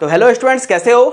तो hello students, कैसे हो।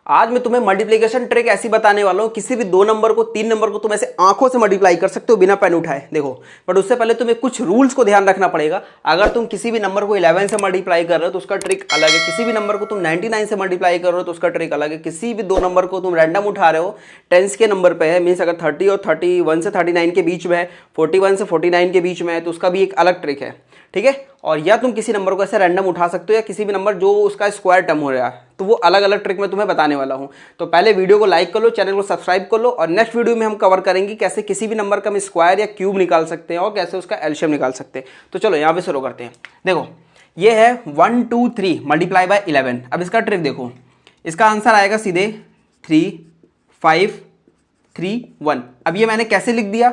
आज मैं तुम्हें मल्टीप्लिकेशन ट्रिक ऐसी बताने वाला हूँ, किसी भी दो नंबर को तीन नंबर को तुम ऐसे आंखों से मल्टीप्लाई कर सकते हो बिना पेन उठाए। देखो, बट उससे पहले तुम्हें कुछ रूल्स को ध्यान रखना पड़ेगा। अगर तुम किसी भी नंबर को 11 से मल्टीप्लाई कर रहे हो तो उसका ट्रिक अलग है, किसी भी नंबर को तुम 99 से मल्टीप्लाई कर रहे हो तो उसका ट्रिक अलग है, किसी भी दो नंबर को तुम रैंडम उठा रहे हो टेंस के नंबर पे है, मीन्स अगर 30 और 31 से 39 के बीच में है, 41 से 49 के बीच में है, तो उसका भी एक अलग ट्रिक है। ठीक है। और या तुम किसी नंबर को ऐसे रैंडम उठा सकते हो या किसी भी नंबर जो उसका स्क्वायर टर्म हो रहा है, तो वो अलग अलग ट्रिक मैं तुम्हें बताने वाला हूं। तो पहले वीडियो को लाइक कर लो, चैनल को सब्सक्राइब कर लो, और नेक्स्ट वीडियो में हम कवर करेंगे कैसे किसी भी नंबर का हम स्क्वायर या क्यूब निकाल सकते हैं और कैसे उसका एलसीएम निकाल सकते हैं। तो चलो यहाँ पे शुरू करते हैं। देखो, ये है 1 2 3 मल्टीप्लाई बाय 11। अब इसका ट्रिक देखो, इसका आंसर आएगा सीधे 3 5 3 1। अब ये मैंने कैसे लिख दिया,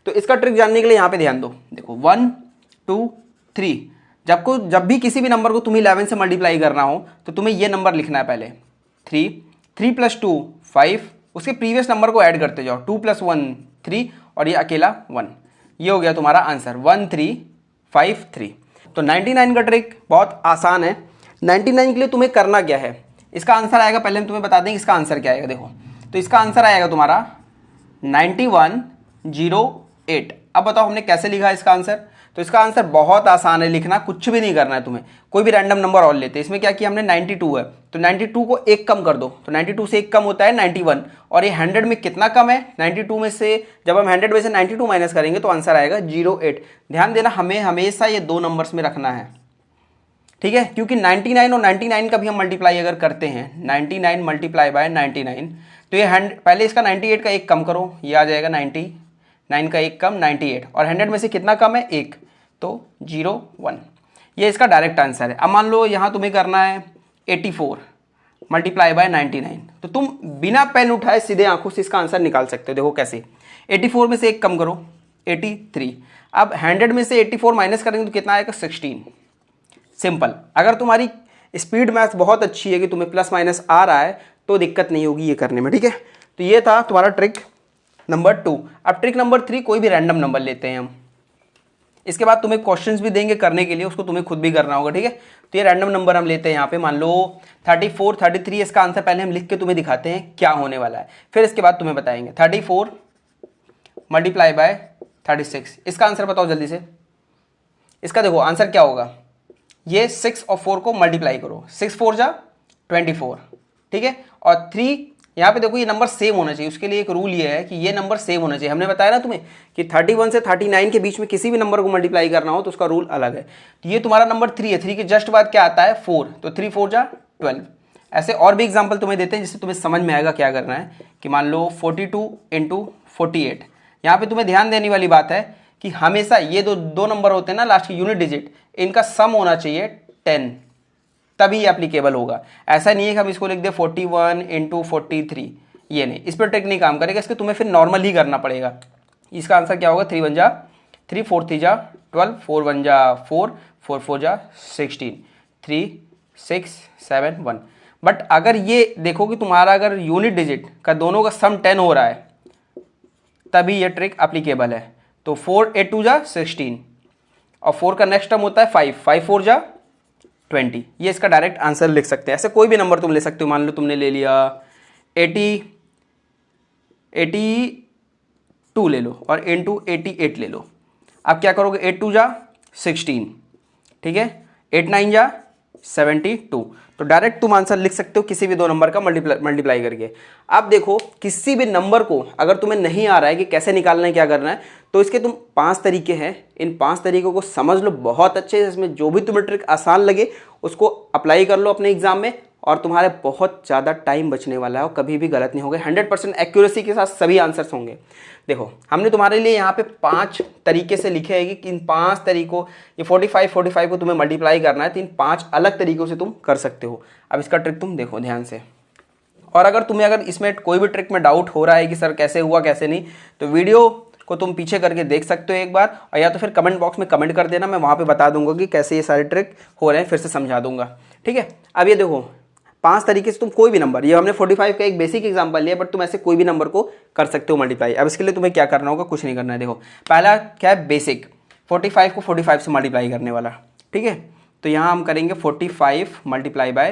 तो इसका ट्रिक जानने के लिए यहाँ पे ध्यान दो। देखो 1 2 3, जब भी किसी भी नंबर को तुम्हें 11 से मल्टीप्लाई करना हो तो तुम्हें ये नंबर लिखना है पहले 3, 3 + 2 5, उसके प्रीवियस नंबर को ऐड करते जाओ, 2 + 1 3 और ये अकेला 1। ये हो गया तुम्हारा आंसर 1 3 5 3। तो 99 का ट्रिक बहुत आसान है। 99 के लिए तुम्हें करना क्या है, इसका आंसर आएगा, पहले हम तुम्हें बता दें इसका आंसर क्या आएगा। देखो, तो इसका आंसर आएगा तुम्हारा 9108। अब बताओ हमने कैसे लिखा इसका आंसर। तो इसका आंसर बहुत आसान है लिखना, कुछ भी नहीं करना है तुम्हें। कोई भी रैंडम नंबर और लेते हैं, इसमें क्या किया हमने 92 है, तो 92 को एक कम कर दो, तो 92 से एक कम होता है 91। और ये 100 में कितना कम है, 92 में से जब हम 100 में से 92 माइनस करेंगे तो आंसर आएगा 08। ध्यान देना, हमें हमेशा ये दो नंबर्स में रखना है, ठीक है, क्योंकि 99 और 99 का भी हम मल्टीप्लाई अगर करते हैं, 99 मल्टीप्लाई बाय 99, तो ये पहले इसका 98 का एक कम करो, ये आ जाएगा 99 का एक कम 98, और 100 में से कितना कम है, एक, तो 01। ये इसका डायरेक्ट आंसर है। अब मान लो यहाँ तुम्हें करना है 84 मल्टीप्लाई बाय 99, तो तुम बिना पेन उठाए सीधे आंखों से इसका आंसर निकाल सकते हो। देखो कैसे, 84 में से एक कम करो 83। अब 100 में से 84 माइनस करेंगे तो कितना आएगा 16। सिंपल। अगर तुम्हारी स्पीड मैथ बहुत अच्छी है कि तुम्हें प्लस माइनस आ रहा है तो दिक्कत नहीं होगी ये करने में, ठीक है। तो ये था तुम्हारा ट्रिक नंबर 2। अब ट्रिक नंबर 3, कोई भी रैंडम नंबर लेते हैं हम। इसके बाद तुम्हें क्वेश्चंस भी देंगे करने के लिए, उसको तुम्हें खुद भी करना होगा, ठीक है। तो ये रैंडम नंबर हम लेते हैं यहाँ पे, मान लो 34 33। इसका आंसर पहले हम लिख के तुम्हें दिखाते हैं क्या होने वाला है, फिर इसके बाद तुम्हें बताएंगे। 34 मल्टीप्लाई बाय 36, इसका आंसर बताओ जल्दी से। इसका देखो आंसर क्या होगा, ये 6 और 4 को मल्टीप्लाई करो, 6 4 जा 24, ठीक है। और 3 यहाँ पे देखो, ये नंबर सेम होना चाहिए, उसके लिए एक रूल ये है कि ये नंबर सेम होना चाहिए। हमने बताया ना तुम्हें कि 31 से 39 के बीच में किसी भी नंबर को मल्टीप्लाई करना हो तो उसका रूल अलग है। तो ये तुम्हारा नंबर 3 है, 3 के जस्ट बाद क्या आता है 4, तो 3 4 जा 12। ऐसे और भी एग्जाम्पल तुम्हें देते हैं जिससे तुम्हें समझ में आएगा क्या करना है। कि मान लो 42 × 48, यहाँ पे तुम्हें ध्यान देने वाली बात है कि हमेशा ये दो नंबर होते हैं ना लास्ट की यूनिट डिजिट, इनका सम होना चाहिए 10, तभी एप्लीकेबल होगा। ऐसा नहीं है कि हम इसको लिख दे 41 × 43, ये नहीं, इस पर ट्रिक नहीं काम करेगा, इसके तुम्हें फिर नॉर्मल ही करना पड़ेगा। इसका आंसर क्या होगा, 3 1 जा 3, 4 3 जा 12, 4 1 जा 4, 4 4 जा 16, 3 6 7 1। बट अगर ये देखो कि तुम्हारा अगर यूनिट डिजिट का दोनों का सम 10 हो रहा है तभी ये ट्रिक एप्लीकेबल है। तो 4 8 2 जा 16, और 4 का नेक्स्ट टर्म होता है 5, 5 4 जा 20। ये इसका डायरेक्ट आंसर लिख सकते हैं। ऐसे कोई भी नंबर तुम ले सकते हो, मान लो तुमने ले लिया 82 ले लो और इंटू 88 ले लो। अब क्या करोगे, 8 2 जा 16, ठीक है, 8 9 जा 72। तो डायरेक्ट तुम आंसर लिख सकते हो किसी भी दो नंबर का मल्टीप्लाई करके। अब देखो, किसी भी नंबर को अगर तुम्हें नहीं आ रहा है कि कैसे निकालना है, क्या करना है, तो इसके तुम 5 तरीके हैं। इन 5 तरीकों को समझ लो बहुत अच्छे से, इसमें जो भी तुम्हें ट्रिक आसान लगे उसको अप्लाई कर लो अपने एग्जाम में, और तुम्हारे बहुत ज़्यादा टाइम बचने वाला है और कभी भी गलत नहीं होगा। 100% एक्यूरेसी के साथ सभी आंसर्स होंगे। देखो, हमने तुम्हारे लिए यहाँ पे 5 तरीके से लिखे हैं कि इन 5 तरीकों, ये 45 को तुम्हें मल्टीप्लाई करना है, तो इन 5 अलग तरीकों से तुम कर सकते हो। अब इसका ट्रिक तुम देखो ध्यान से, और अगर इसमें कोई भी ट्रिक में डाउट हो रहा है कि सर कैसे हुआ कैसे नहीं, तो वीडियो को तुम पीछे करके देख सकते हो एक बार, और या तो फिर कमेंट बॉक्स में कमेंट कर देना, मैं वहाँ पे बता दूंगा कि कैसे ये सारे ट्रिक हो रहे हैं, फिर से समझा दूंगा, ठीक है। अब ये देखो, 5 तरीके से तुम कोई भी नंबर, ये हमने 45 का एक बेसिक एग्जांपल लिया, बट तुम ऐसे कोई भी नंबर को कर सकते हो मल्टीप्लाई। अब इसके लिए तुम्हें क्या करना होगा, कुछ नहीं करना है। देखो, पहला क्या है, बेसिक 45 को 45 से मल्टीप्लाई करने वाला, ठीक है। तो यहाँ हम करेंगे 45 मल्टीप्लाई बाय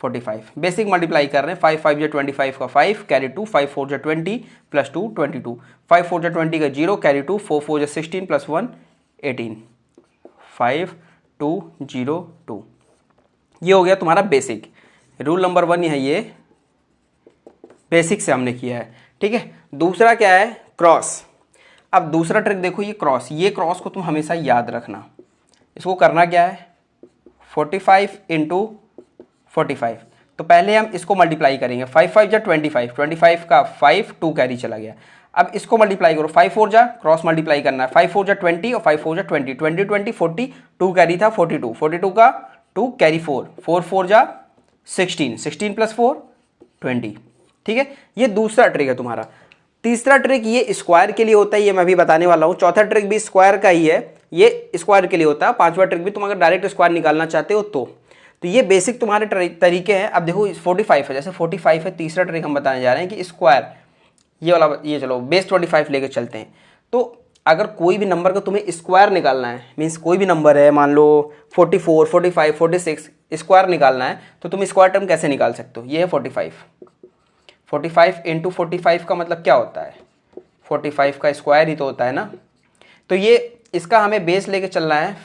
45। बेसिक मल्टीप्लाई कर रहे हैं, 5 5 जा 25 का 5 कैरी 2, 5 4 जा 20 प्लस 2 22, 5 4 जा 20 का 0 कैरी 2, 4 4 जा 16 प्लस 1 18, 5 2 0 2। ये हो गया तुम्हारा बेसिक। रूल नंबर 1 है ये, बेसिक से हमने किया है, ठीक है। दूसरा क्या है, क्रॉस। अब दूसरा ट्रिक देखो, ये क्रॉस, ये क्रॉस को तुम हमेशा याद रखना। इसको करना क्या है, 45 इंटू 45। तो पहले हम इसको मल्टीप्लाई करेंगे, 5 5 जा 25, 25 का 5 2 कैरी चला गया। अब इसको मल्टीप्लाई करो, 5 4 जा क्रॉस मल्टीप्लाई करना है, 5 4 जा 20 और 5 4 जा 20 20 20 40 2 कैरी था 42 42 का 2 कैरी 4 4 4 जा 16 16 प्लस 4 20, ठीक है। ये दूसरा ट्रिक है तुम्हारा। तीसरा ट्रिक ये स्क्वायर के लिए होता है, ये मैं भी बताने वाला हूँ। चौथा ट्रिक भी स्क्वायर का ही है, ये स्क्वायर के लिए होता है। पांचवा ट्रिक भी तुम अगर डायरेक्ट स्क्वायर निकालना चाहते हो तो ये बेसिक तुम्हारे तरीके हैं। अब देखो 45 है, जैसे 45 है, तीसरा ट्रिक हम बताने जा रहे हैं कि स्क्वायर ये वाला, ये चलो बेस 25 लेके चलते हैं। तो अगर कोई भी नंबर का तुम्हें स्क्वायर निकालना है, मीन्स कोई भी नंबर है, मान लो 44 45 46 स्क्वायर निकालना है, तो तुम स्क्वायर टर्म कैसे निकाल सकते हो। ये है 45 इंटू 45 का मतलब क्या होता है, 45 का स्क्वायर ही तो होता है ना। तो ये इसका हमें बेस लेके चलना है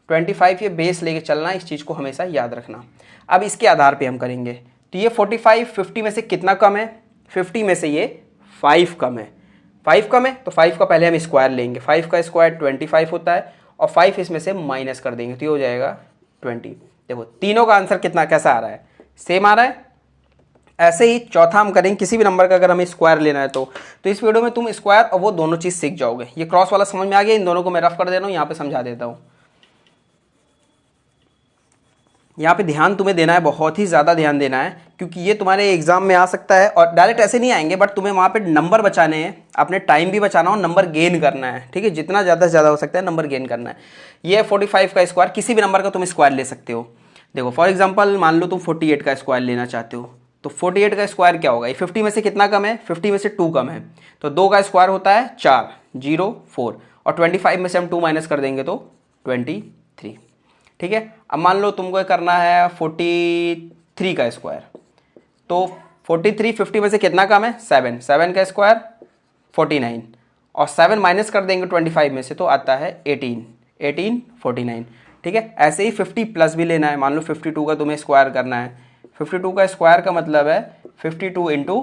25 ये बेस लेके चलना है, इस चीज़ को हमेशा याद रखना। अब इसके आधार पे हम करेंगे, तो ये 45 50 में से कितना कम है, 50 में से ये 5 कम है। 5 कम है तो 5 का पहले हम स्क्वायर लेंगे, 5 का स्क्वायर 25 होता है और 5 इसमें से माइनस कर देंगे, तो ये हो जाएगा 20। देखो तीनों का आंसर कितना कैसा आ रहा है, सेम आ रहा है। ऐसे ही चौथा हम करेंगे, किसी भी नंबर का अगर हमें स्क्वायर लेना है तो इस वीडियो में तुम स्क्वायर और वो दोनों चीज़ सीख जाओगे। ये क्रॉस वाला समझ में आ गया, इन दोनों को मैं रफ कर दे रहा हूँ, यहाँ पे समझा देता हूँ। यहाँ पे ध्यान तुम्हें देना है, बहुत ही ज़्यादा ध्यान देना है, क्योंकि ये तुम्हारे एग्जाम में आ सकता है और डायरेक्ट ऐसे नहीं आएंगे, बट तुम्हें वहाँ पे नंबर बचाने हैं, अपने टाइम भी बचाना हो, नंबर गेन करना है, ठीक है। जितना ज़्यादा से ज़्यादा हो सकता है नंबर गेन करना है। ये 45 का स्क्वायर, किसी भी नंबर का तुम स्क्वायर ले सकते हो। देखो फॉर एग्जाम्पल मान लो तुम 48 का स्क्वायर लेना चाहते हो, तो 48 का स्क्वायर क्या होगा, ये 50 में से कितना कम है, 50 में से 2 कम है, तो 2 का स्क्वायर होता है 4 0 4 और 25 में से हम 2 माइनस कर देंगे तो 23, ठीक है। अब मान लो तुमको करना है 43 का स्क्वायर, तो 43 50 में से कितना कम है, 7 7 का स्क्वायर 49 और 7 माइनस कर देंगे 25 में से तो आता है 18 49, ठीक है। ऐसे ही 50 प्लस भी लेना है, मान लो 52 का तुम्हें स्क्वायर करना है, 52 का स्क्वायर का मतलब है 52 इंटू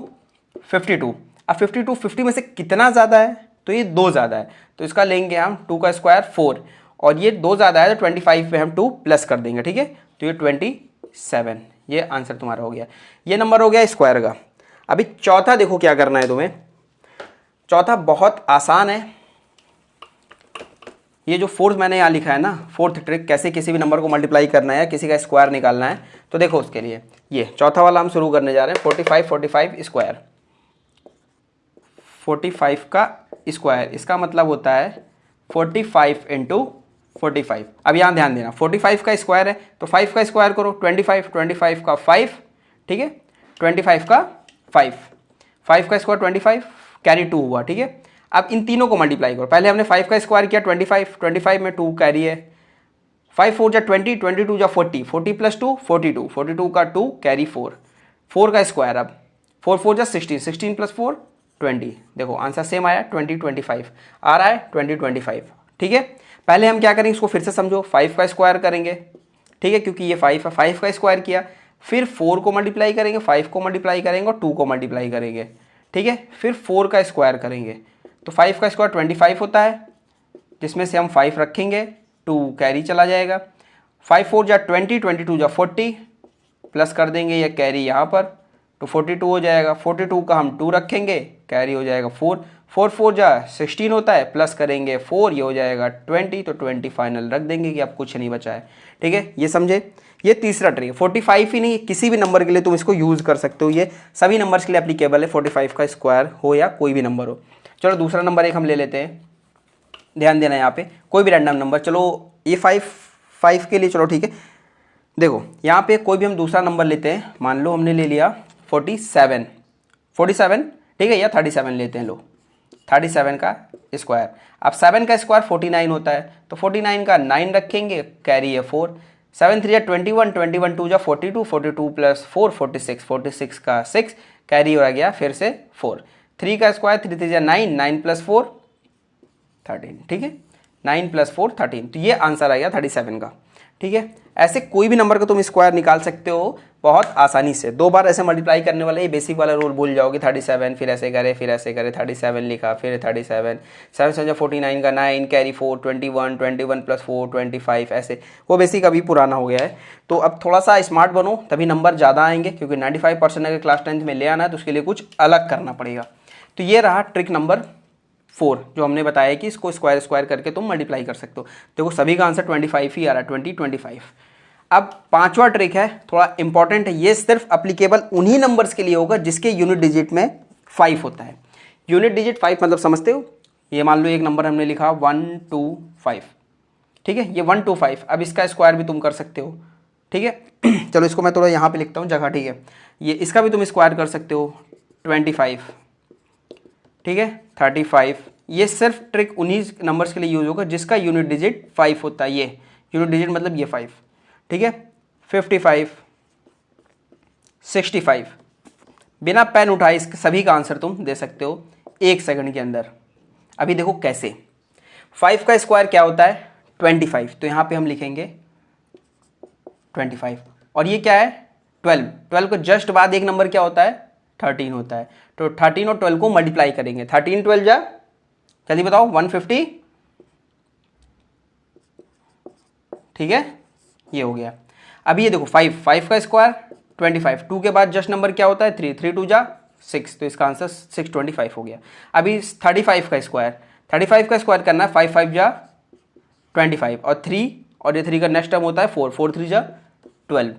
52। अब 52 50 में से कितना ज़्यादा है, तो ये 2 ज़्यादा है, तो इसका लेंगे हम 2 का स्क्वायर 4 और ये 2 ज़्यादा है तो 25 पे हम 2 प्लस कर देंगे, ठीक है। तो ये 27, ये आंसर तुम्हारा हो गया। ये नंबर हो गया स्क्वायर का। अभी चौथा देखो क्या करना है तुम्हें, चौथा बहुत आसान है। ये जो फोर्थ मैंने यहाँ लिखा है ना, फोर्थ ट्रिक, कैसे किसी भी नंबर को मल्टीप्लाई करना है, किसी का स्क्वायर निकालना है, तो देखो उसके लिए ये चौथा वाला हम शुरू करने जा रहे हैं। 45 स्क्वायर, 45 का स्क्वायर, इसका मतलब होता है 45 इंटू 45। अब यहाँ ध्यान देना, 45 का स्क्वायर है तो 5 का स्क्वायर करो, 25 का 5, ठीक है, 25 का 5 का स्क्वायर 25 कैरी 2 हुआ, ठीक है। अब इन तीनों को मल्टीप्लाई करो, पहले हमने 5 का स्क्वायर किया 25 में 2 कैरी है, 5 4 जा 20 22 जा 40 40 प्लस 2 42 का 2 कैरी 4 का स्क्वायर, अब 4 4 जा 16 प्लस 4 20। देखो आंसर सेम आया, 25 आ रहा है, 25, ठीक है। पहले हम क्या करेंगे, इसको फिर से समझो, 5 का स्क्वायर करेंगे, ठीक है, क्योंकि ये 5 है, 5 का स्क्वायर किया, फिर 4 को मल्टीप्लाई करेंगे, 5 को मल्टीप्लाई करेंगे और 2 को मल्टीप्लाई करेंगे, ठीक है, फिर 4 का स्क्वायर करेंगे, तो 5 का स्क्वायर 25 होता है, जिसमें से हम 5 रखेंगे, 2 कैरी चला जाएगा, 5 4 जा 20 22 जा 40 प्लस कर देंगे ये कैरी यहाँ पर, तो 42 हो जाएगा, 42 का हम 2 रखेंगे, कैरी हो जाएगा 4 4 जा 16 होता है, प्लस करेंगे 4, ये हो जाएगा 20, तो 20 फाइनल रख देंगे कि अब कुछ नहीं बचा है, ठीक है। ये समझे, ये तीसरा ट्रिक है। 45 ही नहीं, किसी भी नंबर के लिए तुम इसको यूज़ कर सकते हो, ये सभी नंबर्स के लिए एप्लीकेबल है, 45 का स्क्वायर हो या कोई भी नंबर हो। चलो दूसरा नंबर एक हम ले लेते हैं, ध्यान देना यहाँ पे, कोई भी रैंडम नंबर, चलो ये 5 के लिए, चलो ठीक है। देखो यहाँ पे कोई भी हम दूसरा नंबर लेते हैं, मान लो हमने ले लिया 47, ठीक है, या 37 लेते हैं, लो 37 का स्क्वायर। अब 7 का स्क्वायर 49 होता है, तो 49 का 9 रखेंगे, कैरी है 4, 7 3 21, 21 2 42, 42 प्लस 4 46, 46 का 6 कैरी हो गया फिर से 4, 3 का स्क्वायर 3 3 9, 9 प्लस 4 13, ठीक है, 9 प्लस 4 13, तो ये आंसर आ गया 37 का, ठीक है। ऐसे कोई भी नंबर का तुम स्क्वायर निकाल सकते हो बहुत आसानी से, 2 बार ऐसे मल्टीप्लाई करने वाला ये बेसिक वाला रूल भूल जाओगे, 37 फिर ऐसे करे फिर ऐसे करे, 37 लिखा फिर 37, 7 7 49 का 9 कैरी 4 21, 21 प्लस 4 25, ऐसे वो बेसिक अभी पुराना हो गया है। तो अब थोड़ा सा स्मार्ट बनो तभी नंबर ज़्यादा आएंगे, क्योंकि 95% अगर क्लास 10th में ले आना है तो उसके लिए कुछ अलग करना पड़ेगा। तो ये रहा ट्रिक नंबर 4 जो हमने बताया कि इसको स्क्वायर स्क्वायर करके तुम मल्टीप्लाई कर सकते हो। देखो सभी का आंसर 25 ही आ रहा है, 20 25। अब 5वां ट्रिक है, थोड़ा इंपॉर्टेंट है, ये सिर्फ अप्लीकेबल उन्हीं नंबर्स के लिए होगा जिसके यूनिट डिजिट में 5 होता है। यूनिट डिजिट 5 मतलब समझते हो, ये मान लो एक नंबर हमने लिखा 1 2 5, ठीक है, ये 1 2 5, अब इसका स्क्वायर भी तुम कर सकते हो, ठीक है। चलो इसको मैं थोड़ा यहाँ पे लिखता हूँ जगह, ठीक है, ये इसका भी तुम स्क्वायर कर सकते हो 25, ठीक है 35। ये सिर्फ ट्रिक उन्हीं नंबर्स के लिए यूज होगा जिसका यूनिट डिजिट 5 होता है, ये यूनिट डिजिट मतलब ये 5, ठीक है। 55 65, बिना पेन उठाए इसके सभी का आंसर तुम दे सकते हो 1 सेकंड के अंदर। अभी देखो कैसे, 5 का स्क्वायर क्या होता है 25, तो यहाँ पे हम लिखेंगे 25, और ये क्या है 12, 12 को जस्ट बाद एक नंबर क्या होता है 13 होता है, तो 13 और 12 को मल्टीप्लाई करेंगे, 13 12 जा, जल्दी बताओ 150, ठीक है, ये हो गया। अभी ये देखो 5 का स्क्वायर 25, 2 के बाद जस्ट नंबर क्या होता है 3, 3 2 जा 6, तो इसका आंसर 625 हो गया। अभी 35 का स्क्वायर, 35 का स्क्वायर करना है, 5 5 जा 25 और 3, और ये 3 का नेक्स्ट टर्म होता है 4, 4 3 जा 12,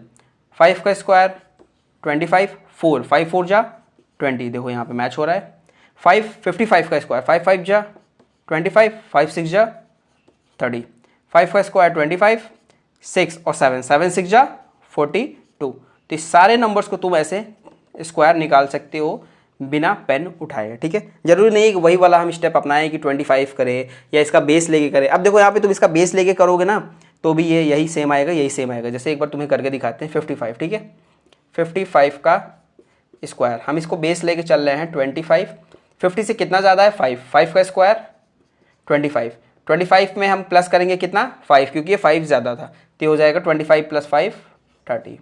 5 का स्क्वायर 25, 4 5 4 जा 20, देखो यहाँ पे मैच हो रहा है। 55 का स्क्वायर 5 5 जा 25, 5 6 जा 30, 5 का स्क्वायर 25, 6 और 7 7 6 जा 42, तो इस सारे नंबर्स को तुम ऐसे स्क्वायर निकाल सकते हो बिना पेन उठाए, ठीक है। जरूरी नहीं कि वही वाला हम स्टेप अपनाएं कि 25 करें या इसका बेस लेके करें। अब देखो यहाँ पे तुम इसका बेस लेके करोगे ना तो भी ये यही सेम आएगा, यही सेम आएगा। जैसे एक बार तुम्हें करके दिखाते हैं 55, ठीक है, 55 का स्क्वायर, हम इसको बेस लेके चल रहे हैं 25, 50 से कितना ज़्यादा है 5, 5 का स्क्वायर 25, 25 में हम प्लस करेंगे कितना 5, क्योंकि ये 5 ज़्यादा था, तो हो जाएगा 25 प्लस 5 30,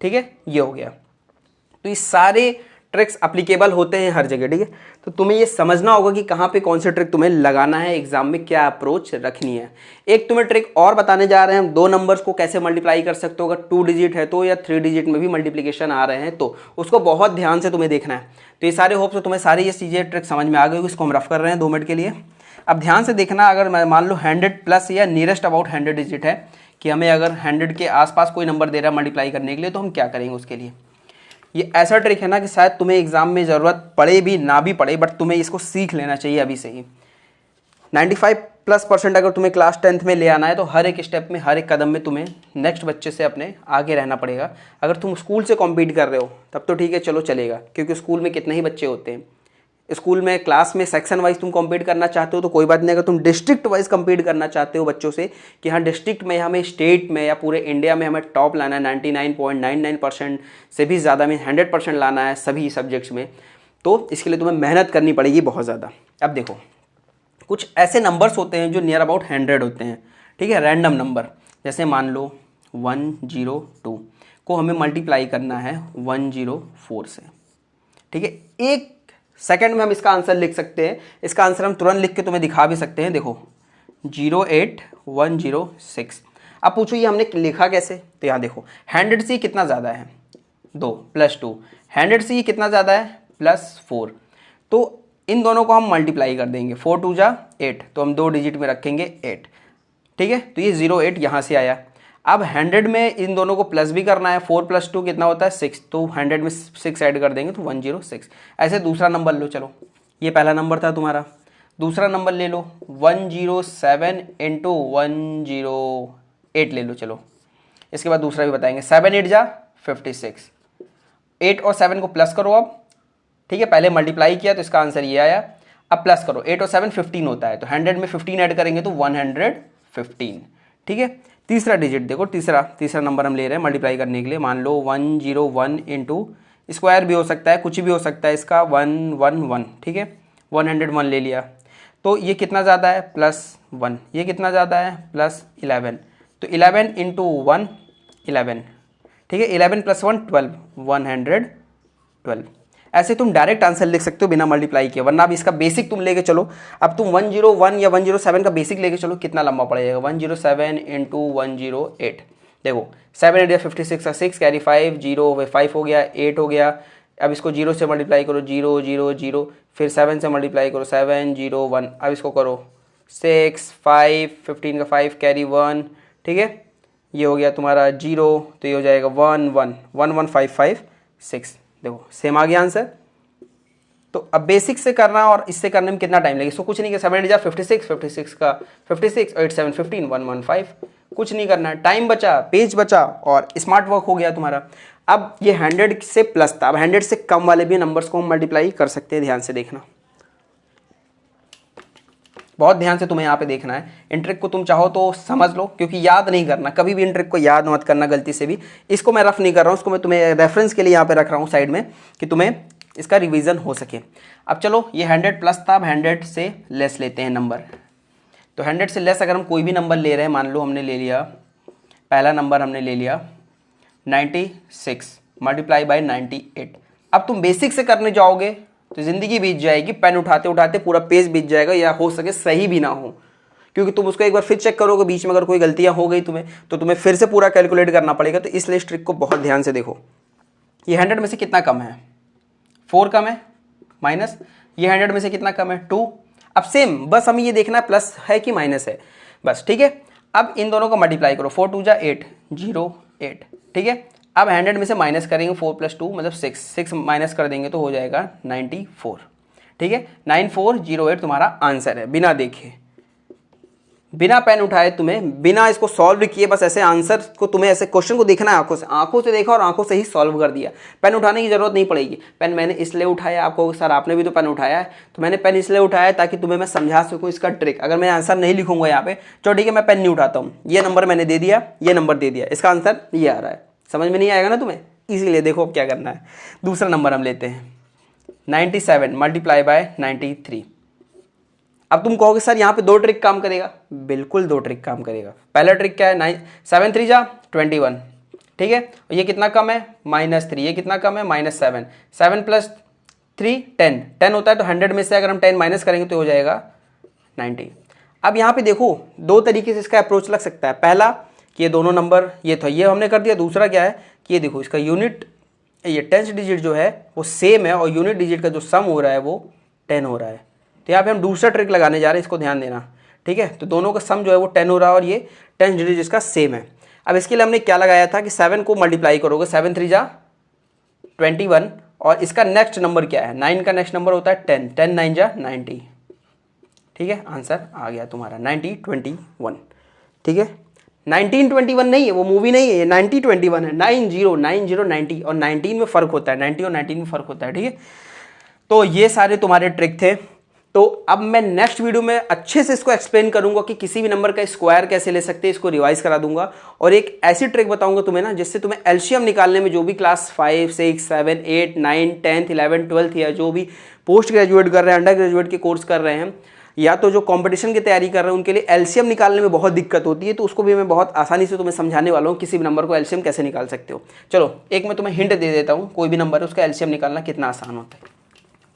ठीक है, ये हो गया। तो ये सारे ट्रिक्स अप्लीकेबल होते हैं हर जगह, ठीक है। तो तुम्हें ये समझना होगा कि कहाँ पे कौन से ट्रिक तुम्हें लगाना है, एग्जाम में क्या अप्रोच रखनी है। एक तुम्हें ट्रिक और बताने जा रहे हैं हम, 2 नंबर्स को कैसे मल्टीप्लाई कर सकते हो, अगर 2 डिजिट है तो या 3 डिजिट में भी मल्टीप्लिकेशन आ रहे हैं तो उसको बहुत ध्यान से तुम्हें देखना है। तो ये सारे होप्स तुम्हें सारी ये चीज़ें ट्रिक समझ में आ गई, इसको हम रफ कर रहे हैं 2 मिनट के लिए। अब ध्यान से देखना, अगर मान लो 100 प्लस या नियरेस्ट अबाउट 100 डिजिट है कि हमें अगर 100 के आसपास कोई नंबर दे रहा है मल्टीप्लाई करने के लिए, तो हम क्या करेंगे उसके लिए। ये ऐसा ट्रिक है ना कि शायद तुम्हें एग्जाम में ज़रूरत पड़े भी ना भी पड़े, बट तुम्हें इसको सीख लेना चाहिए अभी से ही। 95+% अगर तुम्हें क्लास 10th में ले आना है तो हर एक स्टेप में, हर एक कदम में तुम्हें नेक्स्ट बच्चे से अपने आगे रहना पड़ेगा। अगर तुम स्कूल से कॉम्पीट कर रहे हो तब तो ठीक है, चलो चलेगा, क्योंकि स्कूल में कितने ही बच्चे होते हैं। स्कूल में क्लास में सेक्शन वाइज तुम कम्पीट करना चाहते हो तो कोई बात नहीं। अगर तुम डिस्ट्रिक्ट वाइज कम्पीट करना चाहते हो बच्चों से कि हाँ डिस्ट्रिक्ट में हमें, स्टेट में या पूरे इंडिया में हमें टॉप लाना है, 99.99% से भी ज़्यादा में 100% लाना है सभी सब्जेक्ट्स में, तो इसके लिए तुम्हें मेहनत करनी पड़ेगी बहुत ज़्यादा। अब देखो कुछ ऐसे नंबर्स होते हैं जो नियर अबाउट 100 होते हैं, ठीक है, रैंडम नंबर। जैसे मान लो 102 को हमें मल्टीप्लाई करना है 104 से, ठीक है। 1 सेकंड में हम इसका आंसर लिख सकते हैं। इसका आंसर हम तुरंत लिख के तुम्हें दिखा भी सकते हैं। देखो 08106। अब पूछो ये हमने लिखा कैसे, तो यहाँ देखो 100 से कितना ज़्यादा है 2 + 2, 100 से कितना ज़्यादा है +4, तो इन दोनों को हम मल्टीप्लाई कर देंगे। 4 2 जा 8, तो हम 2 डिजिट में रखेंगे 8, ठीक है। तो ये 08 यहाँ से आया। अब 100 में इन दोनों को प्लस भी करना है, 4 + 2 कितना होता है 6, तो 100 में 6 ऐड कर देंगे तो 106। ऐसे दूसरा नंबर लो, चलो ये पहला नंबर था तुम्हारा, दूसरा नंबर ले लो 107 × 108 ले लो, चलो इसके बाद दूसरा भी बताएंगे। 7 8 जा 56, 8 और 7 को प्लस करो अब, ठीक है, पहले मल्टीप्लाई किया तो इसका आंसर ये आया। अब प्लस करो, 8 और 7 15 होता है, तो 100 में 15 ऐड करेंगे तो 115, ठीक है। तीसरा डिजिट देखो, तीसरा नंबर हम ले रहे हैं मल्टीप्लाई करने के लिए। मान लो 101 इंटू स्क्वायर भी हो सकता है, कुछ भी हो सकता है इसका, 111, ठीक है, 101 ले लिया। तो ये कितना ज़्यादा है, +1, ये कितना ज़्यादा है, +11, तो 11 इंटू 1 11, ठीक है, 11 + 1 12, 112। ऐसे तुम डायरेक्ट आंसर लिख सकते हो बिना मल्टीप्लाई किए, वरना अब इसका बेसिक तुम लेके चलो। अब तुम 101 या 107 का बेसिक लेके चलो, कितना लंबा पड़ेगा, 107 इंटू 108, देखो 7 8 56 का 6 कैरी 5 0 5 हो गया, 8 हो गया। अब इसको 0 से मल्टीप्लाई करो, 0 0 0, फिर 7 से मल्टीप्लाई करो, 7 0 1। अब इसको करो 6 5 15 का 5 कैरी 1, ठीक है, ये हो गया तुम्हारा 0, तो ये हो जाएगा 1 1 1 1 5 5 6। देखो सेम आ गया आंसर। तो अब बेसिक से करना और इससे करने में कितना टाइम लगेगा, इसको कुछ नहीं किया, 7 8 56 56 का 56 8 7 15 115, कुछ नहीं करना है, टाइम बचा, पेज बचा और स्मार्ट वर्क हो गया तुम्हारा। अब ये 100 से प्लस था, अब 100 से कम वाले भी नंबर्स को हम मल्टीप्लाई कर सकते हैं, ध्यान से देखना, बहुत ध्यान से तुम्हें यहाँ पे देखना है। इन ट्रिक को तुम चाहो तो समझ लो, क्योंकि याद नहीं करना, कभी भी इन ट्रिक को याद मत करना गलती से भी। इसको मैं रफ नहीं कर रहा हूँ, इसको मैं तुम्हें रेफरेंस के लिए यहाँ पे रख रहा हूँ साइड में, कि तुम्हें इसका रिवीजन हो सके। अब चलो ये 100 प्लस था, अब 100 से लेस लेते हैं नंबर। तो 100 से लेस अगर हम कोई भी नंबर ले रहे हैं, मान लो हमने ले लिया, पहला नंबर हमने ले लिया 96 मल्टीप्लाई बाई 98। अब तुम बेसिक से करने जाओगे तो ज़िंदगी बीत जाएगी, पेन उठाते उठाते पूरा पेज बीत जाएगा, या हो सके सही भी ना हो, क्योंकि तुम उसको एक बार फिर चेक करोगे, बीच में अगर कोई गलतियां हो गई तुम्हें, तो तुम्हें फिर से पूरा कैलकुलेट करना पड़ेगा। तो इसलिए इस ट्रिक को बहुत ध्यान से देखो। ये 100 में से कितना कम है, 4 कम है, माइनस ये 100 में से कितना कम है, 2। अब सेम, बस हमें ये देखना है प्लस है कि माइनस है, बस, ठीक है। अब इन दोनों को मल्टीप्लाई करो, 4 2 जा 8 0 8, ठीक है। अब 100 में से माइनस करेंगे, 4 + 2 मतलब 6 माइनस कर देंगे तो हो जाएगा 94, ठीक है। 9408 तुम्हारा आंसर है, बिना देखे, बिना पेन उठाए, तुम्हें बिना इसको सॉल्व किए, बस ऐसे आंसर को तुम्हें, ऐसे क्वेश्चन को देखना है आंखों से देखा और आंखों से ही सॉल्व कर दिया। पेन उठाने की जरूरत नहीं पड़ेगी। पेन मैंने इसलिए उठाया, आपको सर आपने भी तो पेन उठाया है, तो मैंने पेन इसलिए उठाया ताकि तुम्हें मैं समझा सकूँ इसका ट्रिक। अगर मैं आंसर नहीं लिखूंगा यहाँ पे, चलो ठीक है मैं पेन नहीं उठाता हूँ, ये नंबर मैंने दे दिया, ये नंबर दे दिया, इसका आंसर ये आ रहा है, समझ में नहीं आएगा ना तुम्हें। इसीलिए देखो अब क्या करना है। दूसरा नंबर हम लेते हैं 97 मल्टीप्लाई बाय 93। अब तुम कहोगे सर यहाँ पे 2 ट्रिक काम करेगा, बिल्कुल 2 ट्रिक काम करेगा। पहला ट्रिक क्या है, 7 3 जा 21, ठीक है, और ये कितना कम है, -3, ये कितना कम है, -7, 7 + 3 10 होता है, तो 100 में से अगर हम 10 माइनस करेंगे तो हो जाएगा 90। अब यहाँ पे देखो 2 तरीके से इसका अप्रोच लग सकता है। पहला कि ये दोनों नंबर, ये था, ये हमने कर दिया। दूसरा क्या है कि ये देखो इसका यूनिट, ये 10th डिजिट जो है वो सेम है, और यूनिट डिजिट का जो सम हो रहा है वो 10 हो रहा है। तो यहाँ पे हम दूसरा ट्रिक लगाने जा रहे हैं, इसको ध्यान देना, ठीक है। तो दोनों का सम जो है वो 10 हो रहा है, और ये 10th डिजिट इसका सेम है। अब इसके लिए हमने क्या लगाया था कि 7 को मल्टीप्लाई करोगे, 7 3 जा 21, और इसका नेक्स्ट नंबर क्या है, 9 का नेक्स्ट नंबर होता है 10, 10 9 जा 90, ठीक है। आंसर आ गया तुम्हारा 9021, ठीक है। 1921 नहीं है, वो मूवी नहीं है, ये 9021 है, 90 90 90, और 19 में फ़र्क होता है, 90 और 19 में फ़र्क होता है, ठीक है। तो ये सारे तुम्हारे ट्रिक थे। तो अब मैं नेक्स्ट वीडियो में अच्छे से इसको एक्सप्लेन करूंगा कि किसी भी नंबर का स्क्वायर कैसे ले सकते हैं, इसको रिवाइज करा दूंगा, और एक ऐसी ट्रिक बताऊंगा तुम्हें ना, जिससे तुम्हें एलसीएम निकालने में, जो भी क्लास 5 6 7 8 9 10th 11 12th या जो भी पोस्ट ग्रेजुएट कर रहे हैं, अंडर ग्रेजुएट के कोर्स कर रहे हैं, या तो जो कंपटीशन की तैयारी कर रहे हैं, उनके लिए एलसीएम निकालने में बहुत दिक्कत होती है। तो उसको भी मैं बहुत आसानी से तुम्हें समझाने वाला हूँ, किसी भी नंबर को एलसीएम कैसे निकाल सकते हो। चलो एक मैं तुम्हें हिंट दे देता हूँ, कोई भी नंबर है उसका एलसीएम निकालना कितना आसान होता है,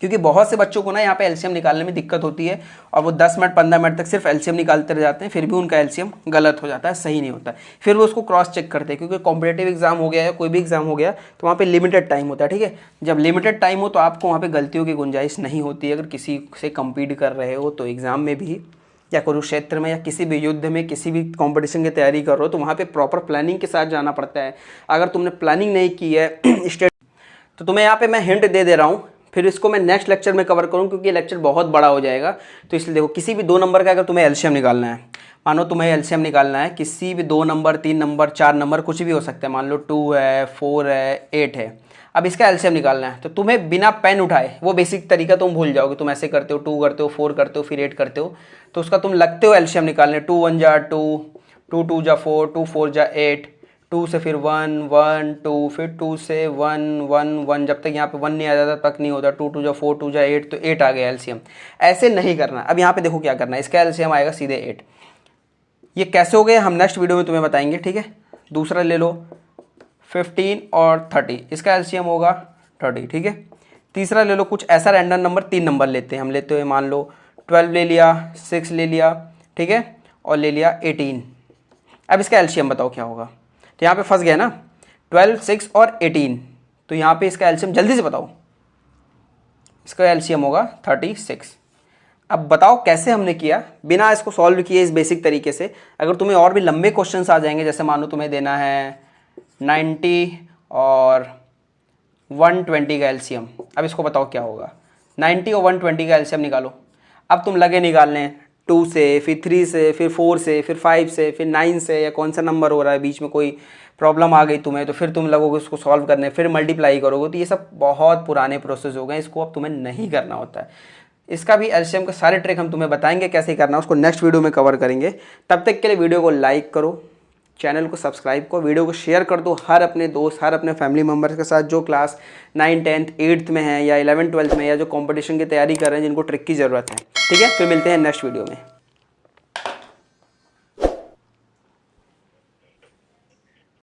क्योंकि बहुत से बच्चों को ना यहाँ पे एलसीएम निकालने में दिक्कत होती है, और वो 10 मिनट 15 मिनट तक सिर्फ एलसीएम निकालते रह जाते हैं, फिर भी उनका एलसीएम गलत हो जाता है, सही नहीं होता है। फिर वो उसको क्रॉस चेक करते हैं, क्योंकि कॉम्पिटेटिव एग्जाम हो गया या कोई भी एग्जाम हो गया तो वहाँ पे लिमिटेड टाइम होता है, ठीक है। जब लिमिटेड टाइम हो तो आपको वहाँ पे गलतियों की गुंजाइश नहीं होती है। अगर किसी से कम्पीट कर रहे हो तो एग्जाम में भी, या कुरुक्षेत्र में, या किसी भी युद्ध में, किसी भी कंपटीशन की तैयारी कर रहे हो, तो वहाँ पे प्रॉपर प्लानिंग के साथ जाना पड़ता है। अगर तुमने प्लानिंग नहीं की है तो तुम्हें यहाँ पे मैं हिंट दे रहा हूँ, फिर इसको मैं नेक्स्ट लेक्चर में कवर करूँ, क्योंकि ये लेक्चर बहुत बड़ा हो जाएगा। तो इसलिए देखो, किसी भी 2 नंबर का अगर तुम्हें एलसीएम निकालना है, मानो तुम्हें एलसीएम निकालना है किसी भी 2 नंबर 3 नंबर 4 नंबर, कुछ भी हो सकता है, मान लो 2 है 4 है 8 है, अब इसका एलसीएम निकालना है, तो तुम्हें बिना पेन उठाए, वो बेसिक तरीका तुम भूल जाओगे, तुम ऐसे करते हो, 2 करते हो, 4 करते हो, फिर 8 करते हो, तो उसका तुम लगते हो एलसीएम निकालने, 2 1 जा 2, 2 2 जा 4, 2 4 जा 8, 2 से फिर 1 1 2, फिर 2 से 1 1 1, जब तक यहाँ पे 1 नहीं आ जाता तक नहीं होता। 2 2 जा 4, 2 जा 8, तो 8 आ गया एलसीएम। ऐसे नहीं करना। अब यहाँ पे देखो क्या करना है, इसका एलसीएम आएगा सीधे 8। ये कैसे हो गए हम नेक्स्ट वीडियो में तुम्हें बताएंगे, ठीक है। दूसरा ले लो 15 और 30, इसका एलसीएम होगा 30, ठीक है। तीसरा ले लो कुछ ऐसा रैंडम नंबर, 3 नंबर लेते हैं हम, लेते हुए मान लो 12 ले लिया, 6 ले लिया, ठीक है, और ले लिया 18। अब इसका एलसीएम बताओ क्या होगा। तो यहाँ पे फंस गया ना, 12, 6 और 18, तो यहाँ पे इसका एलसीएम जल्दी से बताओ। इसका एलसीएम होगा 36। अब बताओ कैसे हमने किया बिना इसको सॉल्व किए इस बेसिक तरीके से। अगर तुम्हें और भी लंबे क्वेश्चंस आ जाएंगे, जैसे मान लो तुम्हें देना है 90 और 120 का एलसीएम, अब इसको बताओ क्या होगा। 90 और 120 का एलसीएम निकालो। अब तुम लगे निकालने 2 से, फिर 3 से, फिर 4 से, फिर 5 से, फिर 9 से, या कौन सा नंबर हो रहा है बीच में कोई प्रॉब्लम आ गई तुम्हें, तो फिर तुम लगोगे उसको सॉल्व करने, फिर मल्टीप्लाई करोगे। तो ये सब बहुत पुराने प्रोसेस हो गए, इसको अब तुम्हें नहीं करना होता है। इसका भी एलसीएम के सारे ट्रिक हम तुम्हें बताएंगे कैसे करना है, उसको नेक्स्ट वीडियो में कवर करेंगे। तब तक के लिए वीडियो को लाइक करो, चैनल को सब्सक्राइब करो, वीडियो को शेयर कर दो हर अपने दोस्त, हर अपने फैमिली मेम्बर्स के साथ जो क्लास 9, 10, 8th में है, या 11, 12th में, या जो कंपटीशन की तैयारी कर रहे हैं, जिनको ट्रिक की ज़रूरत है, ठीक है। फिर मिलते हैं नेक्स्ट वीडियो में।